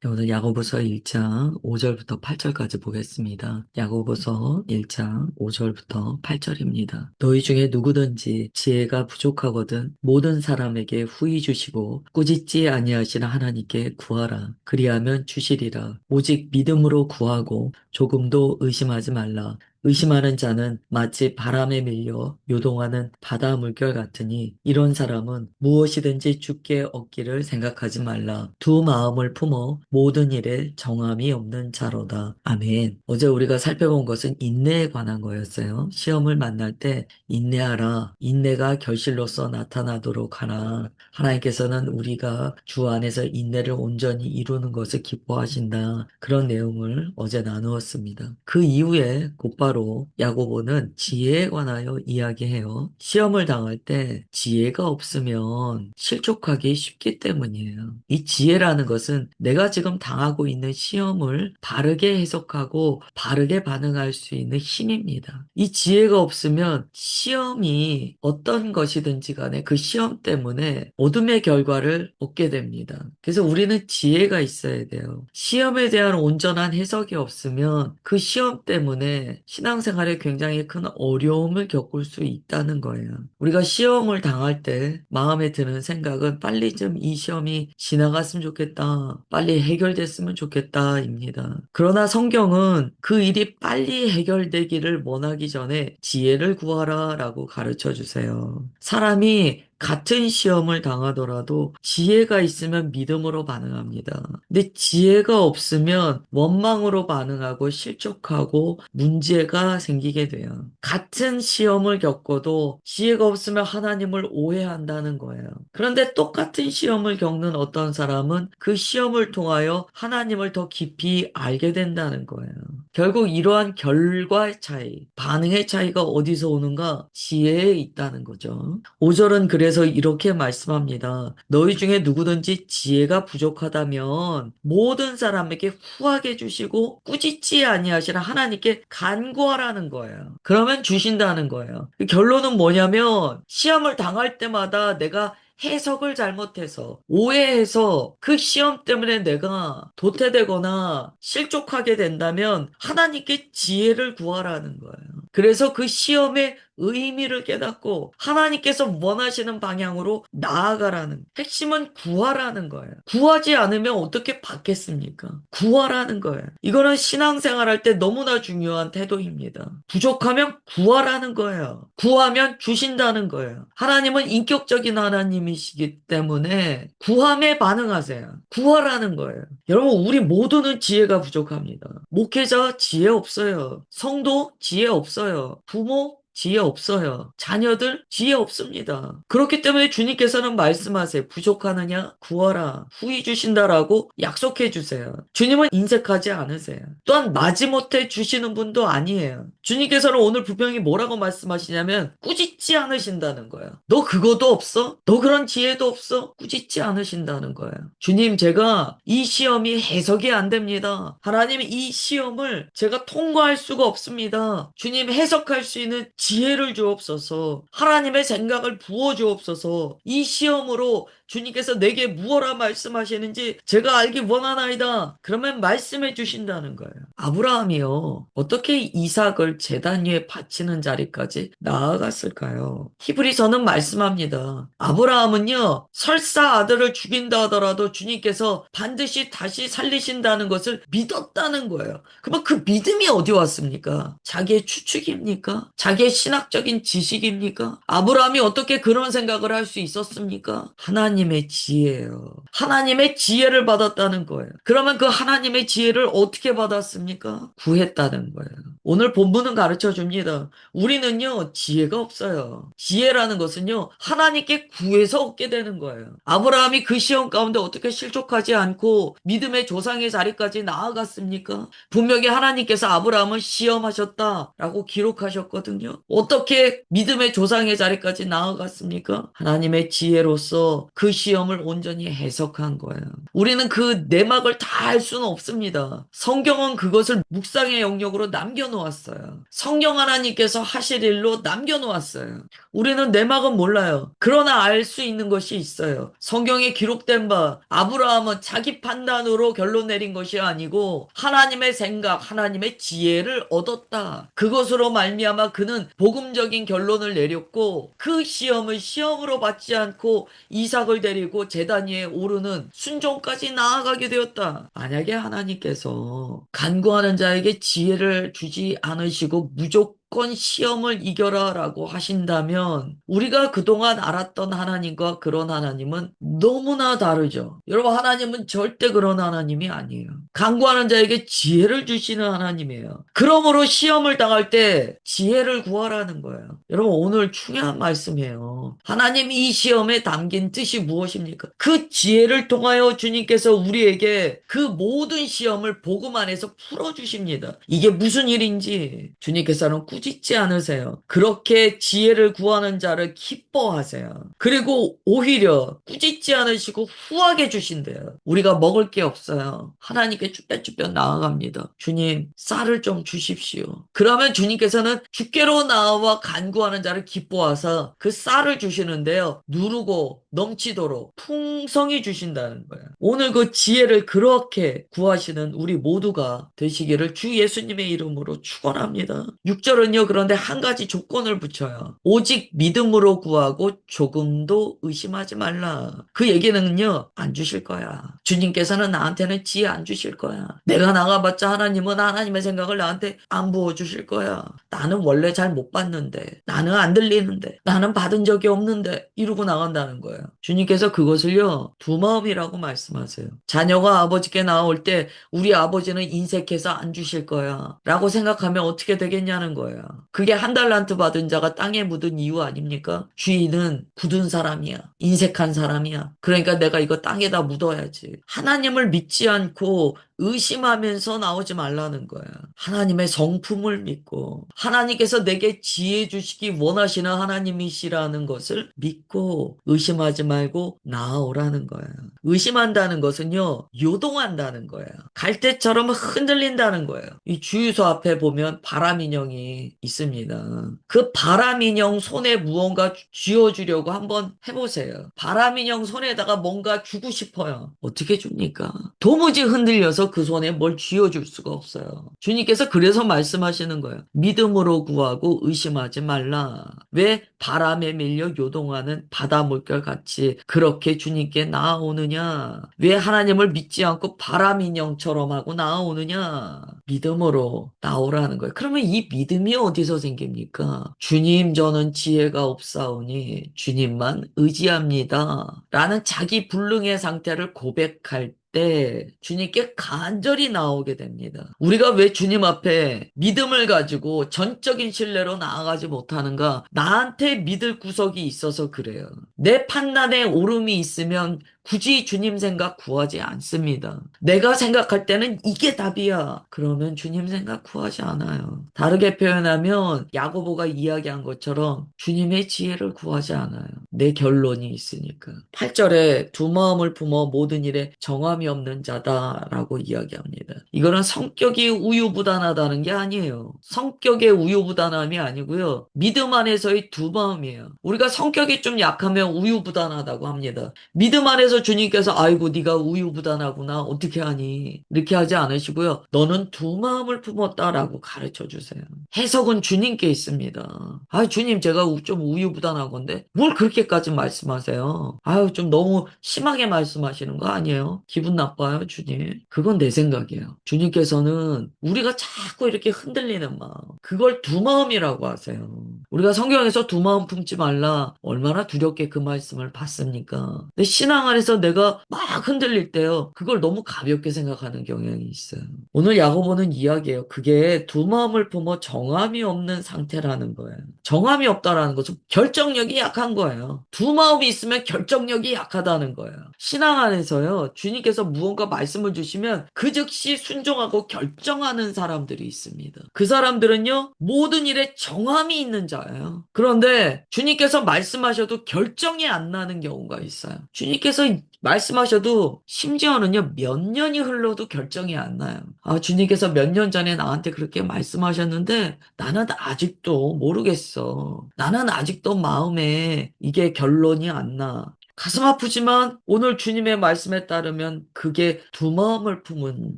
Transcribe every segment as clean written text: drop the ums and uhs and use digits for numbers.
네, 오늘 야고보서 1장 5절부터 8절까지 보겠습니다. 야고보서 1장 5절부터 8절입니다. 너희 중에 누구든지 지혜가 부족하거든 모든 사람에게 후히 주시고 꾸짖지 아니하시는 하나님께 구하라. 그리하면 주시리라. 오직 믿음으로 구하고 조금도 의심하지 말라. 의심하는 자는 마치 바람에 밀려 요동하는 바다 물결 같으니 이런 사람은 무엇이든지 주께 얻기를 생각하지 말라. 두 마음을 품어 모든 일에 정함이 없는 자로다. 아멘. 어제 우리가 살펴본 것은 인내에 관한 거였어요. 시험을 만날 때 인내하라. 인내가 결실로서 나타나도록 하라. 하나님께서는 우리가 주 안에서 인내를 온전히 이루는 것을 기뻐하신다. 그런 내용을 어제 나누었습니다. 그 이후에 곧바로 야고보는 지혜에 관하여 이야기해요. 시험을 당할 때 지혜가 없으면 실족하기 쉽기 때문이에요. 이 지혜라는 것은 내가 지금 당하고 있는 시험을 바르게 해석하고 바르게 반응할 수 있는 힘입니다. 이 지혜가 없으면 시험이 어떤 것이든지 간에 그 시험 때문에 어둠의 결과를 얻게 됩니다. 그래서 우리는 지혜가 있어야 돼요. 시험에 대한 온전한 해석이 없으면 그 시험 때문에 신앙생활에 굉장히 큰 어려움을 겪을 수 있다는 거예요. 우리가 시험을 당할 때 마음에 드는 생각은 빨리 좀 이 시험이 지나갔으면 좋겠다. 빨리 해결됐으면 좋겠다입니다. 그러나 성경은 그 일이 빨리 해결되기를 원하기 전에 지혜를 구하라 라고 가르쳐 주세요. 사람이 같은 시험을 당하더라도 지혜가 있으면 믿음으로 반응합니다. 근데 지혜가 없으면 원망으로 반응하고 실족하고 문제가 생기게 돼요. 같은 시험을 겪어도 지혜가 없으면 하나님을 오해한다는 거예요. 그런데 똑같은 시험을 겪는 어떤 사람은 그 시험을 통하여 하나님을 더 깊이 알게 된다는 거예요. 결국 이러한 결과의 차이, 반응의 차이가 어디서 오는가? 지혜에 있다는 거죠. 5절은 그래서 이렇게 말씀합니다. 너희 중에 누구든지 지혜가 부족하다면 모든 사람에게 후하게 주시고 꾸짖지 아니하시라 하나님께 간구하라는 거예요. 그러면 주신다는 거예요. 결론은 뭐냐면 시험을 당할 때마다 내가 해석을 잘못해서 오해해서 그 시험 때문에 내가 도태되거나 실족하게 된다면 하나님께 지혜를 구하라는 거예요. 그래서 그 시험의 의미를 깨닫고 하나님께서 원하시는 방향으로 나아가라는 핵심은 구하라는 거예요. 구하지 않으면 어떻게 받겠습니까? 구하라는 거예요. 이거는 신앙생활할 때 너무나 중요한 태도입니다. 부족하면 구하라는 거예요. 구하면 주신다는 거예요. 하나님은 인격적인 하나님이시기 때문에 구함에 반응하세요. 구하라는 거예요. 여러분, 우리 모두는 지혜가 부족합니다. 목회자 지혜 없어요. 성도 지혜 없어요. 부모 지혜 없어요. 자녀들 지혜 없습니다. 그렇기 때문에 주님께서는 말씀하세요. 부족하느냐? 구하라. 후히 주신다라고 약속해 주세요. 주님은 인색하지 않으세요. 또한 마지못해 주시는 분도 아니에요. 주님께서는 오늘 분명히 뭐라고 말씀하시냐면 꾸짖지 않으신다는 거예요. 너 그거도 없어? 너 그런 지혜도 없어? 꾸짖지 않으신다는 거예요. 주님, 제가 이 시험이 해석이 안 됩니다. 하나님, 이 시험을 제가 통과할 수가 없습니다. 주님, 해석할 수 있는 지혜를 주옵소서. 하나님의 생각을 부어 주옵소서. 이 시험으로 주님께서 내게 무엇라 말씀하시는지 제가 알기 원하나이다. 그러면 말씀해 주신다는 거예요. 아브라함이요. 어떻게 이삭을 제단 위에 바치는 자리까지 나아갔을까요? 히브리서는 말씀합니다. 아브라함은요. 설사 아들을 죽인다 하더라도 주님께서 반드시 다시 살리신다는 것을 믿었다는 거예요. 그러면 그 믿음이 어디 왔습니까? 자기의 추측입니까? 자기의 신학적인 지식입니까? 아브라함이 어떻게 그런 생각을 할 수 있었습니까? 하나님의 지혜예요. 하나님의 지혜를 받았다는 거예요. 그러면 그 하나님의 지혜를 어떻게 받았습니까? 구했다는 거예요. 오늘 본문은 가르쳐 줍니다. 우리는요, 지혜가 없어요. 지혜라는 것은요, 하나님께 구해서 얻게 되는 거예요. 아브라함이 그 시험 가운데 어떻게 실족하지 않고 믿음의 조상의 자리까지 나아갔습니까? 분명히 하나님께서 아브라함을 시험하셨다라고 기록하셨거든요. 어떻게 믿음의 조상의 자리까지 나아갔습니까? 하나님의 지혜로서 그 시험을 온전히 해석한 거예요. 우리는 그 내막을 다 알 수는 없습니다. 성경은 그것을 묵상의 영역으로 남겨놓은 남겨놓았어요. 성경 하나님께서 하실 일로 남겨놓았어요. 우리는 내막은 몰라요. 그러나 알 수 있는 것이 있어요. 성경에 기록된 바 아브라함은 자기 판단으로 결론 내린 것이 아니고 하나님의 생각, 하나님의 지혜를 얻었다. 그것으로 말미암아 그는 복음적인 결론을 내렸고 그 시험을 시험으로 받지 않고 이삭을 데리고 제단 위에 오르는 순종까지 나아가게 되었다. 만약에 하나님께서 간구하는 자에게 지혜를 주지 않으시고 무조건 시험을 이겨라 라고 하신다면 우리가 그동안 알았던 하나님과 그런 하나님은 너무나 다르죠. 여러분, 하나님은 절대 그런 하나님이 아니에요. 간구하는 자에게 지혜를 주시는 하나님이에요. 그러므로 시험을 당할 때 지혜를 구하라는 거예요. 여러분, 오늘 중요한 말씀이에요. 하나님, 이 시험에 담긴 뜻이 무엇입니까? 그 지혜를 통하여 주님께서 우리에게 그 모든 시험을 복음 안에서 풀어주십니다. 이게 무슨 일인지 주님께서는 꾸짖지 않으세요. 그렇게 지혜를 구하는 자를 기뻐하세요. 그리고 오히려 꾸짖지 않으시고 후하게 주신대요. 우리가 먹을 게 없어요. 하나님께 쭈뼛쭈뼛 나아갑니다. 주님, 쌀을 좀 주십시오. 그러면 주님께서는 주께로 나와 간구하는 자를 기뻐하사 그 쌀을 주시는데요. 누르고 넘치도록 풍성히 주신다는 거예요. 오늘 그 지혜를 그렇게 구하시는 우리 모두가 되시기를 주 예수님의 이름으로 축원합니다. 6절은요. 그런데 한 가지 조건을 붙여요. 오직 믿음으로 구하고 조금도 의심하지 말라. 그 얘기는요. 안 주실 거야. 주님께서는 나한테는 지혜 안 주실 거야. 내가 나가봤자 하나님은 하나님의 생각을 나한테 안 부어주실 거야. 나는 원래 잘 못 받는데, 나는 안 들리는데, 나는 받은 적이 없는데 이러고 나간다는 거예요. 주님께서 그것을요. 두 마음이라고 말씀하세요. 자녀가 아버지께 나올 때 우리 아버지는 인색해서 안 주실 거야 라고 생각하면 어떻게 되겠냐는 거예요. 그게 한 달란트 받은 자가 땅에 묻은 이유 아닙니까? 주인은 굳은 사람이야. 인색한 사람이야. 그러니까 내가 이거 땅에다 묻어야지. 하나님을 믿지 않고 의심하면서 나오지 말라는 거야. 하나님의 성품을 믿고 하나님께서 내게 지혜 주시기 원하시는 하나님이시라는 것을 믿고 의심하지 말고 나아오라는 거야. 의심한다는 것은요. 요동한다는 거예요. 갈대처럼 흔들린다는 거예요. 이 주유소 앞에 보면 바람 인형이 있습니다. 그 바람 인형 손에 무언가 쥐어주려고 한번 해보세요. 바람 인형 손에다가 뭔가 주고 싶어요. 어떻게 줍니까? 도무지 흔들려서 그 손에 뭘 쥐어줄 수가 없어요. 주님께서 그래서 말씀하시는 거예요. 믿음으로 구하고 의심하지 말라. 왜 바람에 밀려 요동하는 바다 물결 같이 그렇게 주님께 나아오느냐? 왜 하나님을 믿지 않고 바람 인형처럼 하고 나아오느냐? 믿음으로 나오라는 거예요. 그러면 이 믿음이 어디서 생깁니까? 주님, 저는 지혜가 없사오니 주님만 의지합니다. 라는 자기 불능의 상태를 고백할 때 주님께 간절히 나오게 됩니다. 우리가 왜 주님 앞에 믿음을 가지고 전적인 신뢰로 나아가지 못하는가? 나한테 믿을 구석이 있어서 그래요. 내 판단에 오름이 있으면 굳이 주님 생각 구하지 않습니다. 내가 생각할 때는 이게 답이야. 그러면 주님 생각 구하지 않아요. 다르게 표현하면 야고보가 이야기한 것처럼 주님의 지혜를 구하지 않아요. 내 결론이 있으니까. 8절에 두 마음을 품어 모든 일에 정함이 없는 자다라고 이야기합니다. 이거는 성격이 우유부단하다는 게 아니에요. 성격의 우유부단함이 아니고요. 믿음 안에서의 두 마음이에요. 우리가 성격이 좀 약하면 우유부단하다고 합니다. 믿음 안에서 주님께서 아이고 네가 우유부단하구나 어떻게 하니 이렇게 하지 않으시고요. 너는 두 마음을 품었다라고 가르쳐 주세요. 해석은 주님께 있습니다. 아 주님 제가 좀 우유부단하건데 뭘 그렇게까지 말씀하세요. 아유 좀 너무 심하게 말씀하시는 거 아니에요? 기분 나빠요 주님. 그건 내 생각이에요. 주님께서는 우리가 자꾸 이렇게 흔들리는 마음 그걸 두 마음이라고 하세요. 우리가 성경에서 두 마음 품지 말라 얼마나 두렵게 그 말씀을 받습니까? 내 신앙 안에서 내가 막 흔들릴 때요. 그걸 너무 가볍게 생각하는 경향이 있어요. 오늘 야고보는 이야기해요. 그게 두 마음을 품어 정함이 없는 상태라는 거예요. 정함이 없다라는 것은 결정력이 약한 거예요. 두 마음이 있으면 결정력이 약하다는 거예요. 신앙 안에서요. 주님께서 무언가 말씀을 주시면 그 즉시 순종하고 결정하는 사람들이 있습니다. 그 사람들은요. 모든 일에 정함이 있는 자예요. 그런데 주님께서 말씀하셔도 결정이 안 나는 경우가 있어요. 주님께서 말씀하셔도 심지어는요, 몇 년이 흘러도 결정이 안 나요. 아, 주님께서 몇 년 전에 나한테 그렇게 말씀하셨는데 나는 아직도 모르겠어. 나는 아직도 마음에 이게 결론이 안 나. 가슴 아프지만 오늘 주님의 말씀에 따르면 그게 두 마음을 품은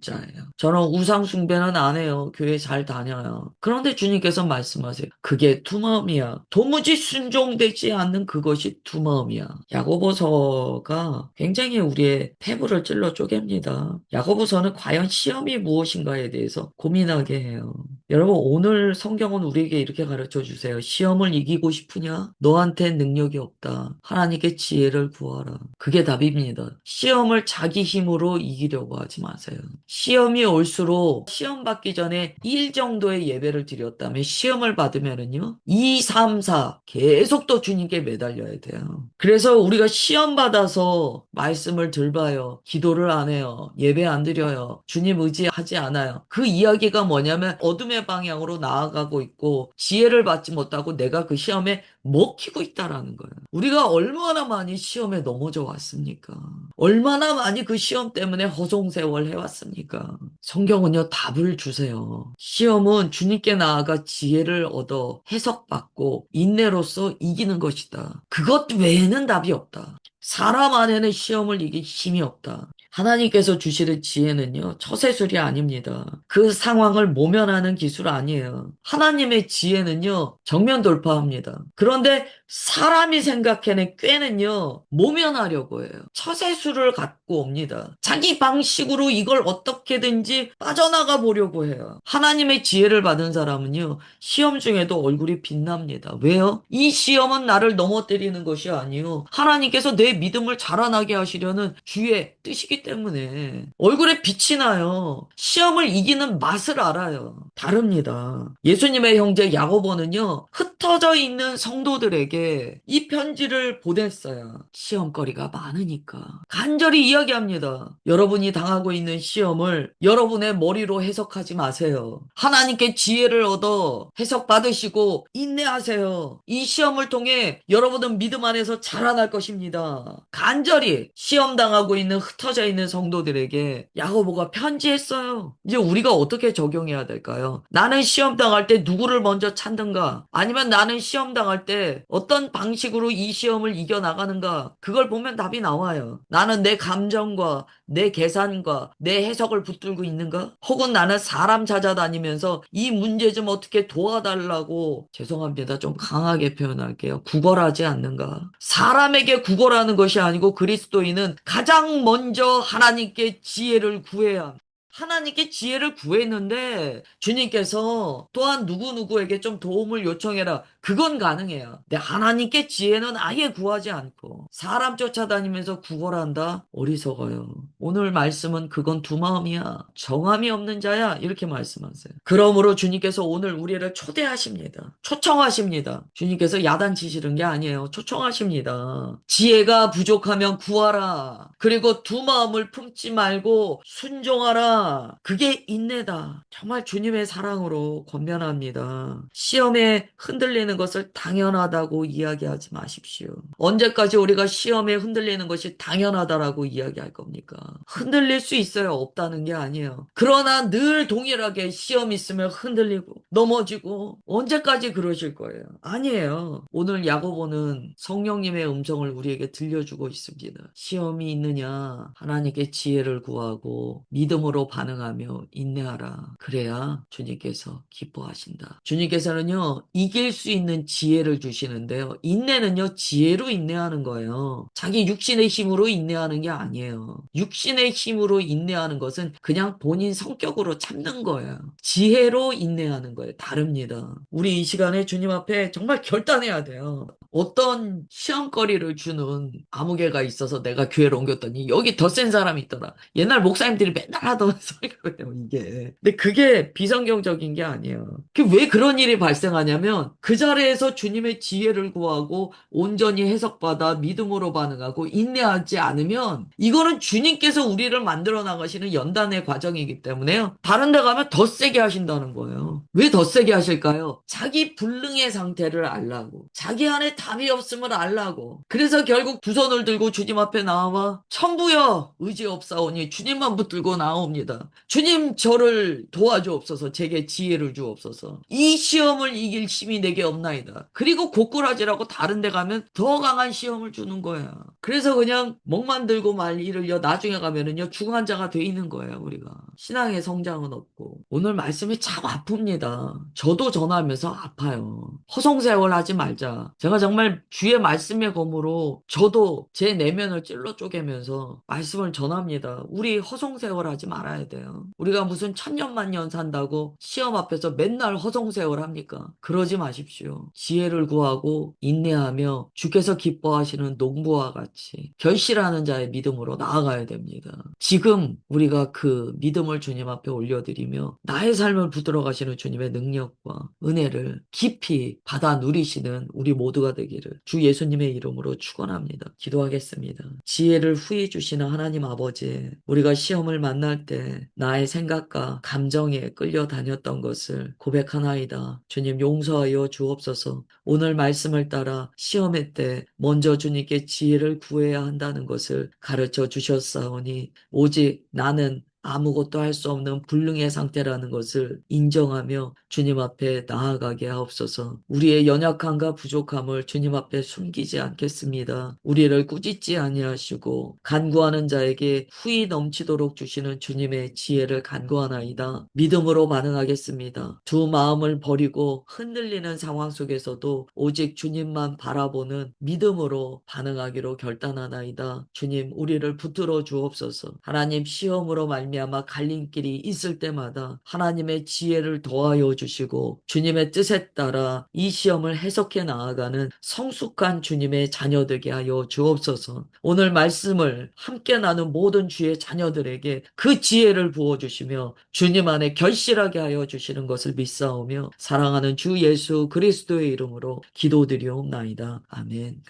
자예요. 저는 우상 숭배는 안 해요. 교회 잘 다녀요. 그런데 주님께서 말씀하세요. 그게 두 마음이야. 도무지 순종되지 않는 그것이 두 마음이야. 야고보서가 굉장히 우리의 패부를 찔러 쪼갭니다. 야고보서는 과연 시험이 무엇인가에 대해서 고민하게 해요. 여러분, 오늘 성경은 우리에게 이렇게 가르쳐 주세요. 시험을 이기고 싶으냐? 너한테 능력이 없다. 하나님께 지혜를 구하라. 그게 답입니다. 시험을 자기 힘으로 이기려고 하지 마세요. 시험이 올수록 시험 받기 전에 1 정도의 예배를 드렸다면 시험을 받으면은요, 2, 3, 4 계속 또 주님께 매달려야 돼요. 그래서 우리가 시험 받아서 말씀을 들 봐요. 기도를 안 해요. 예배 안 드려요. 주님 의지하지 않아요. 그 이야기가 뭐냐면 어둠의 방향으로 나아가고 있고 지혜를 받지 못하고 내가 그 시험에 먹히고 있다라는 거예요. 우리가 얼마나 많이 시험에 넘어져 왔습니까? 얼마나 많이 그 시험 때문에 허송세월 해왔습니까? 성경은요, 답을 주세요. 시험은 주님께 나아가 지혜를 얻어 해석받고 인내로서 이기는 것이다. 그것 외에는 답이 없다. 사람 안에는 시험을 이길 힘이 없다. 하나님께서 주시는 지혜는요, 처세술이 아닙니다. 그 상황을 모면하는 기술 아니에요. 하나님의 지혜는요, 정면 돌파합니다. 그런데 사람이 생각해낸 꾀는요, 모면하려고 해요. 처세술을 갖고 옵니다. 자기 방식으로 이걸 어떻게든지 빠져나가 보려고 해요. 하나님의 지혜를 받은 사람은요, 시험 중에도 얼굴이 빛납니다. 왜요? 이 시험은 나를 넘어뜨리는 것이 아니요. 하나님께서 내 믿음을 자라나게 하시려는 주의 뜻이기 때문에 얼굴에 빛이 나요. 시험을 이기는 맛을 알아요. 다릅니다. 예수님의 형제 야고보는요, 흩어져 있는 성도들에게 이 편지를 보냈어요. 시험거리가 많으니까. 간절히 이야기합니다. 여러분이 당하고 있는 시험을 여러분의 머리로 해석하지 마세요. 하나님께 지혜를 얻어 해석 받으시고 인내하세요. 이 시험을 통해 여러분은 믿음 안에서 자라날 것입니다. 간절히 시험 당하고 있는 흩어져 있는 성도들에게 야고보가 편지했어요. 이제 우리가 어떻게 적용해야 될까요? 나는 시험 당할 때 누구를 먼저 찾는가? 아니면 나는 시험 당할 때 어떤 방식으로 이 시험을 이겨 나가는가? 그걸 보면 답이 나와요. 나는 내 감정과 내 계산과 내 해석을 붙들고 있는가? 혹은 나는 사람 찾아다니면서 이 문제 좀 어떻게 도와달라고, 죄송합니다, 좀 강하게 표현할게요, 구걸하지 않는가? 사람에게 구걸하는 것이 아니고 그리스도인은 가장 먼저 하나님께 지혜를 구해야 합니다. 하나님께 지혜를 구했는데 주님께서 또한 누구누구에게 좀 도움을 요청해라. 그건 가능해요. 근데 하나님께 지혜는 아예 구하지 않고 사람 쫓아다니면서 구걸한다? 어리석어요. 오늘 말씀은 그건 두 마음이야. 정함이 없는 자야. 이렇게 말씀하세요. 그러므로 주님께서 오늘 우리를 초대하십니다. 초청하십니다. 주님께서 야단치시는 게 아니에요. 초청하십니다. 지혜가 부족하면 구하라. 그리고 두 마음을 품지 말고 순종하라. 그게 인내다. 정말 주님의 사랑으로 권면합니다. 시험에 흔들리는 것을 당연하다고 이야기하지 마십시오. 언제까지 우리가 시험에 흔들리는 것이 당연하다라고 이야기할 겁니까? 흔들릴 수 있어요. 없다는 게 아니에요. 그러나 늘 동일하게 시험 있으면 흔들리고 넘어지고 언제까지 그러실 거예요? 아니에요. 오늘 야고보는 성령님의 음성을 우리에게 들려주고 있습니다. 시험이 있느냐? 하나님께 지혜를 구하고 믿음으로 반응하며 인내하라. 그래야 주님께서 기뻐하신다. 주님께서는요, 이길 수 있는 지혜를 주시는데요. 인내는요, 지혜로 인내하는 거예요. 자기 육신의 힘으로 인내하는 게 아니에요. 육신의 힘으로 인내하는 것은 그냥 본인 성격으로 참는 거예요. 지혜로 인내하는 거예요. 다릅니다. 우리 이 시간에 주님 앞에 정말 결단해야 돼요. 어떤 시험거리를 주는 아무개가 있어서 내가 교회를 옮겼더니 여기 더 센 사람이 있더라. 옛날 목사님들이 맨날 하던 소리거든요, 이게. 근데 그게 비성경적인 게 아니에요. 왜 그런 일이 발생하냐면 그 자리에 자리에서 주님의 지혜를 구하고 온전히 해석받아 믿음으로 반응하고 인내하지 않으면 이거는 주님께서 우리를 만들어 나가시는 연단의 과정이기 때문에요. 다른 데 가면 더 세게 하신다는 거예요. 왜 더 세게 하실까요? 자기 불능의 상태를 알라고. 자기 안에 답이 없음을 알라고. 그래서 결국 두 손을 들고 주님 앞에 나와 천부여 의지 없사오니 주님만 붙들고 나옵니다. 주님 저를 도와주옵소서. 제게 지혜를 주옵소서. 이 시험을 이길 힘이 내게 없나이다. 그리고 고꾸라지라고 다른 데 가면 더 강한 시험을 주는 거야. 그래서 그냥 목만 들고 말 잃으려 나중에 가면은요 중환자가 돼 있는 거예요. 우리가 신앙의 성장은 없고. 오늘 말씀이 참 아픕니다. 저도 전하면서 아파요. 허송세월 하지 말자. 제가 정말 주의 말씀의 검으로 저도 제 내면을 찔러 쪼개면서 말씀을 전합니다. 우리 허송세월 하지 말아야 돼요. 우리가 무슨 천년만년 산다고 시험 앞에서 맨날 허송세월 합니까? 그러지 마십시오. 지혜를 구하고 인내하며 주께서 기뻐하시는 농부와 같이 결실하는 자의 믿음으로 나아가야 됩니다. 지금 우리가 그 믿음을 주님 앞에 올려드리며 나의 삶을 붙들어 가시는 주님의 능력과 은혜를 깊이 받아 누리시는 우리 모두가 되기를 주 예수님의 이름으로 축원합니다. 기도하겠습니다. 지혜를 후히 주시는 하나님 아버지, 우리가 시험을 만날 때 나의 생각과 감정에 끌려다녔던 것을 고백하나이다. 주님 용서하여 주옵소서. 오늘 말씀을 따라 시험의 때 먼저 주님께 지혜를 구해야 한다는 것을 가르쳐 주셨사오니 오직 나는 아무것도 할 수 없는 불능의 상태라는 것을 인정하며 주님 앞에 나아가게 하옵소서. 우리의 연약함과 부족함을 주님 앞에 숨기지 않겠습니다. 우리를 꾸짖지 아니하시고 간구하는 자에게 후히 넘치도록 주시는 주님의 지혜를 간구하나이다. 믿음으로 반응하겠습니다. 두 마음을 버리고 흔들리는 상황 속에서도 오직 주님만 바라보는 믿음으로 반응하기로 결단하나이다. 주님 우리를 붙들어 주옵소서. 하나님 시험으로 말미암아 갈림길이 있을 때마다 하나님의 지혜를 더하여 주시고 주님의 뜻에 따라 이 시험을 해석해 나아가는 성숙한 주님의 자녀 되게 하여 주옵소서. 오늘 말씀을 함께 나눈 모든 주의 자녀들에게 그 지혜를 부어주시며 주님 안에 결실하게 하여 주시는 것을 믿사오며 사랑하는 주 예수 그리스도의 이름으로 기도드리옵나이다. 아멘.